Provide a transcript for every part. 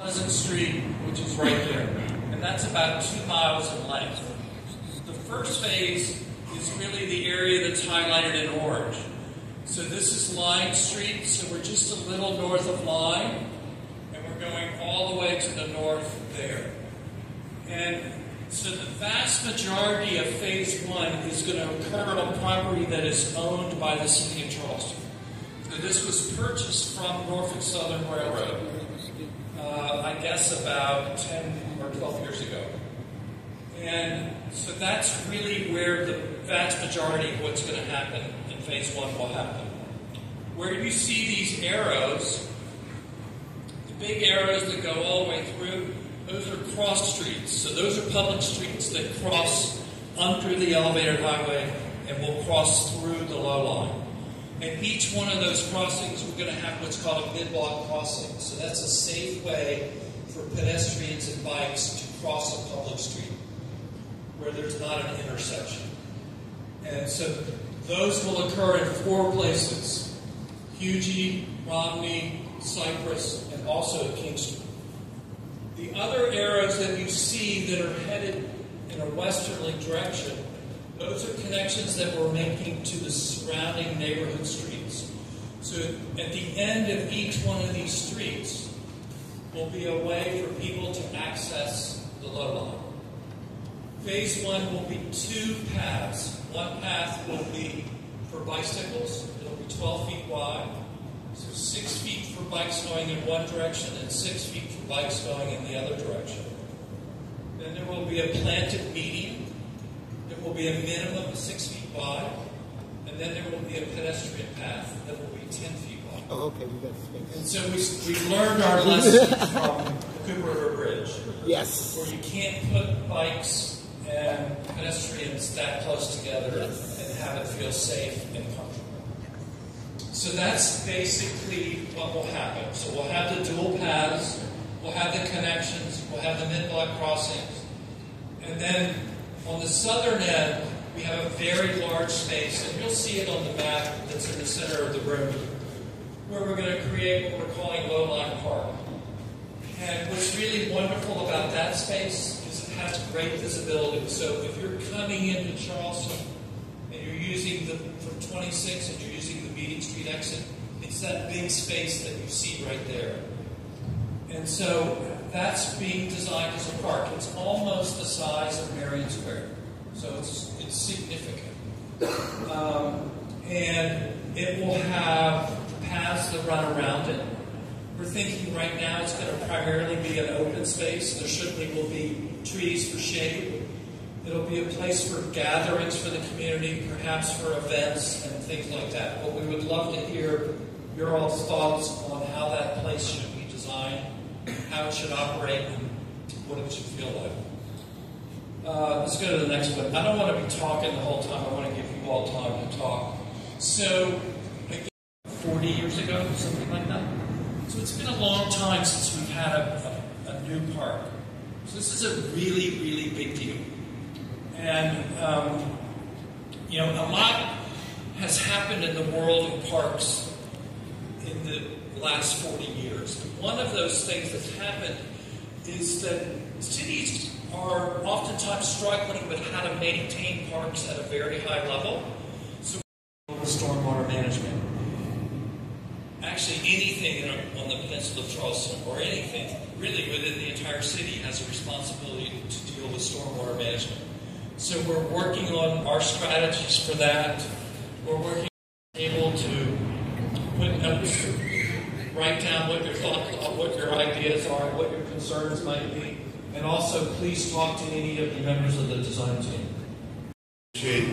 Pleasant Street, which is right there, and that's about 2 miles in length. The first phase is really the area that's highlighted in orange. So this is Line Street, so we're just a little north of Line, and we're going all the way to the north there. And so the vast majority of Phase 1 is going to occur on property that is owned by the City of Charleston. So this was purchased from Norfolk Southern Railroad, I guess about 10 or 12 years ago. And so that's really where the vast majority of what's going to happen in Phase 1 will happen. Where you see these arrows, the big arrows that go all the way through, those are cross streets. So those are public streets that cross under the elevated highway and will cross through the low line. And each one of those crossings, we're going to have what's called a mid-block crossing. So that's a safe way for pedestrians and bikes to cross a public street where there's not an intersection. And so those will occur in 4 places: Hugie, Romney, Cypress, and also at King Street. The other arrows that you see that are headed in a westerly direction, those are connections that we're making to the surrounding neighborhood streets. So at the end of each one of these streets will be a way for people to access the low line. Phase 1 will be 2 paths. One path will be for bicycles. It'll be 12 feet wide. So 6 feet for bikes going in one direction and 6 feet for bikes going in the other direction. Then there will be a planted median. It will be a minimum of 6 feet wide, and then there will be a pedestrian path that will be 10 feet wide. Oh, okay, we got space. And so we learned our lesson from the Cooper River Bridge. Yes. Where you can't put bikes and pedestrians that close together and have it feel safe and comfortable. So that's basically what will happen. So we'll have the dual paths, we'll have the connections, we'll have the mid-block crossings, and then on the southern end, we have a very large space, and you'll see it on the map that's in the center of the room, where we're going to create what we're calling Lowline Park. And what's really wonderful about that space is it has great visibility. So if you're coming into Charleston and you're using from 26 and you're using the Meeting Street exit, it's that big space that you see right there. And so that's being designed as a park. It's almost the size of Marion Square, so it's significant. And it will have paths that run around it. We're thinking right now it's going to primarily be an open space. There certainly will be trees for shade. It'll be a place for gatherings for the community, perhaps for events and things like that. But we would love to hear your all's thoughts on how that place should be designed, how it should operate, and what it should feel like. Let's go to the next one. I don't want to be talking the whole time. I want to give you all time to talk. So, again, 40 years ago, something like that. So it's been a long time since we've had a new park. So this is a really, really big deal. And, a lot has happened in the world of parks in the last 40 years. One of those things that's happened is that cities are oftentimes struggling with how to maintain parks at a very high level. So stormwater management. Actually, anything on the peninsula of Charleston, or anything really within the entire city, has a responsibility to deal with stormwater management. So we're working on our strategies for that. We're working able to put notes, write down what your thoughts, what your ideas are, what your concerns might be, and also please talk to any of the members of the design team. Appreciate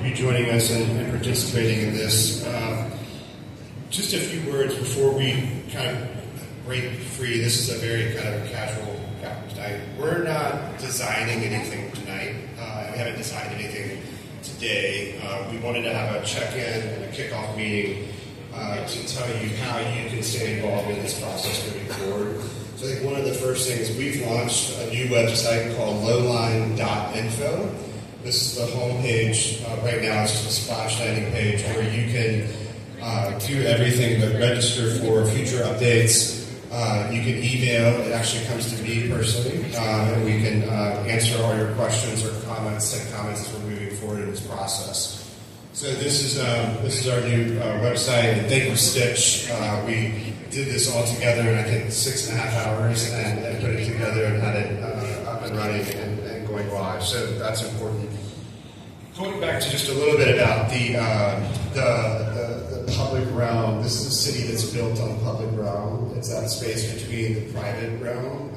you joining us and participating in this. Just a few words before we kind of break free. This is a very kind of casual night. We're not designing anything tonight. We haven't designed anything today. We wanted to have a check-in and a kickoff meeting to tell you how you can stay involved in this process moving forward. So I think one of the first things, we've launched a new website called lowline.info. This is the homepage. Right now it's just a splash landing page where you can do everything but register for future updates, You can email. It actually comes to me personally, and we can answer all your questions or comments, send comments as we're moving forward in this process. So this is our new website. And thank you, Stitch. We did this all together in I think 6.5 hours and put it together and had it up and running and going live. So that's important. Going back to just a little bit about the public realm. This is a city that's built on the public realm. It's that space between the private realm.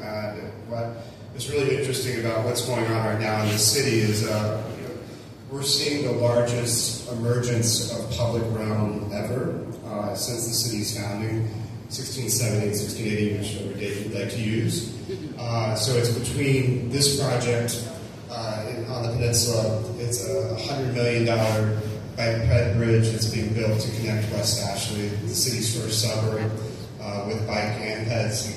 What is really interesting about what's going on right now in the city is we're seeing the largest emergence of public realm ever since the city's founding, 1670, 1680, whichever date you'd like to use. So it's between this project on the peninsula. It's a $100 million bike ped bridge that's being built to connect West Ashley, the city's first suburb, with bike and peds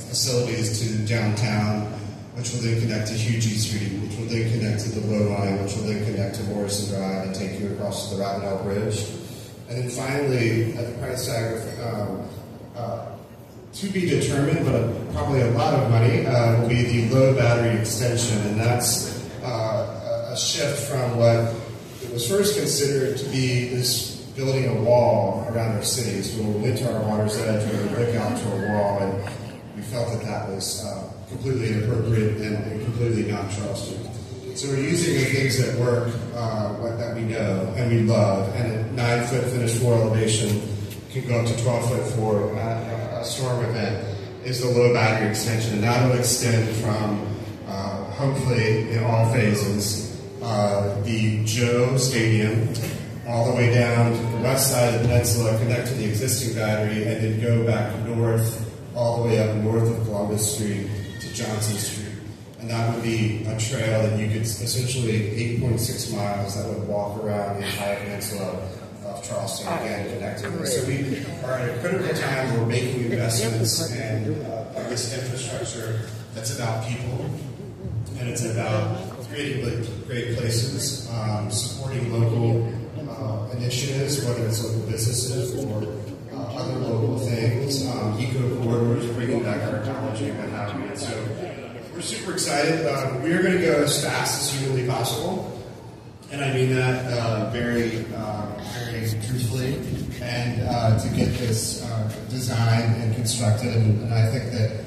facilities to downtown, which will then connect to Hugh G Street, which will then connect to the Low Line, which will then connect to Morrison Drive and take you across to the Ravenel Bridge. And then finally, at the price tag of to be determined, but probably a lot of money, will be the low battery extension, and that's a shift from what it was first considered to be this building a wall around our cities. When we went to our water's edge, we would look out to a wall, and we felt that that was completely inappropriate and completely non-Charleston. So we're using the things that work, that we know and we love, and a 9-foot finished floor elevation can go up to 12-foot for a storm event is the low battery extension, and that will extend from hopefully in all phases the Joe Stadium all the way down to the west side of the peninsula, connect to the existing battery, and then go back north all the way up north of Columbus Street to Johnson Street. And that would be a trail that you could essentially 8.6 miles that would walk around the entire peninsula of Charleston, again, connected. So we are at a critical time where we're making investments in this infrastructure that's about people, and it's about creating great places, supporting local initiatives, whether it's local businesses or other local things, eco corridors, bringing back our ecology and what have you. And so we're super excited. We are going to go as fast as humanly possible, and I mean that very truthfully, and to get this designed and constructed. And I think that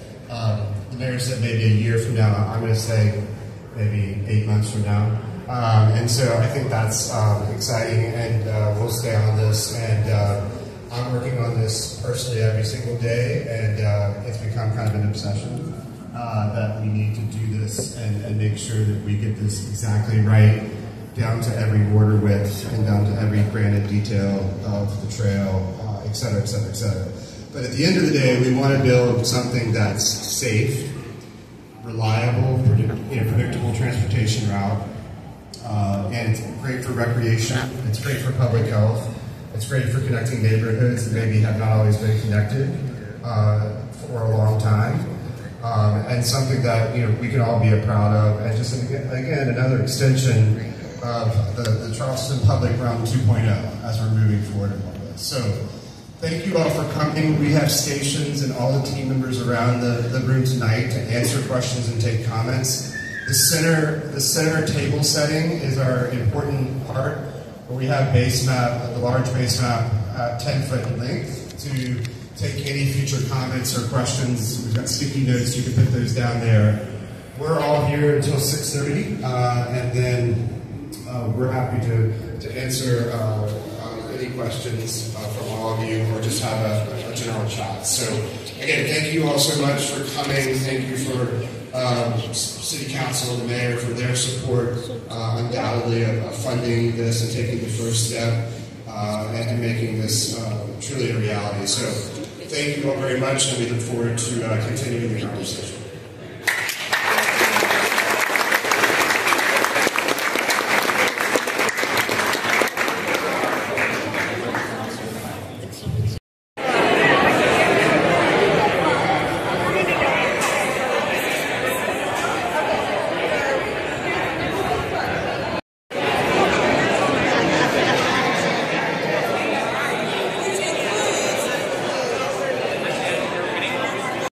the mayor said maybe a year from now. I'm going to say maybe 8 months from now. And so I think that's exciting, and we'll stay on this. And I'm working on this personally every single day, and it's become kind of an obsession that we need to do this and make sure that we get this exactly right, down to every water width and down to every granite detail of the trail, et cetera, et cetera, et cetera. But at the end of the day, we want to build something that's safe, reliable, predictable transportation route, and it's great for recreation, it's great for public health, it's great for connecting neighborhoods that maybe have not always been connected for a long time, and something that we can all be proud of, and just again another extension of the Charleston Public Realm 2.0 as we're moving forward in all this. So thank you all for coming. We have stations and all the team members around the room tonight to answer questions and take comments. The center table setting is our important part, where we have base map, the large base map at 10-foot length to take any future comments or questions. We've got sticky notes, you can put those down there. We're all here until 6:30, and then we're happy to answer any questions from all of you, or just have a general chat. So again, thank you all so much for coming. Thank you for City Council and the Mayor for their support, undoubtedly, of funding this and taking the first step and making this truly a reality. So thank you all very much, and we look forward to continuing the conversation.